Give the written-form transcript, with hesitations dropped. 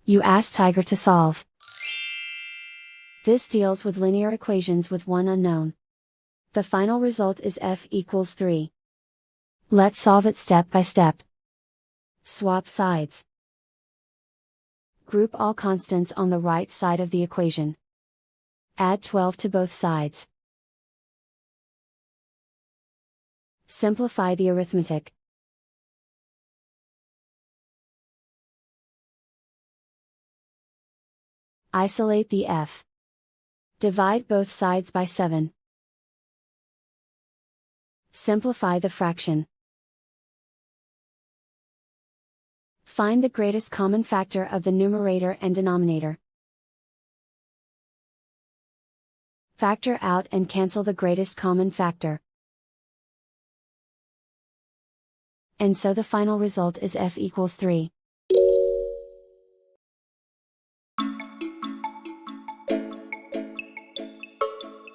You ask Tiger to solve. This deals with linear equations with one unknown. The final result is f equals 3. Let's solve it step by step. Swap sides. Group all constants on the right side of the equation. Add 12 to both sides. Simplify the arithmetic. Isolate the f. Divide both sides by 7. Simplify the fraction. Find the greatest common factor of the numerator and denominator. Factor out and cancel the greatest common factor. And so the final result is f equals 3.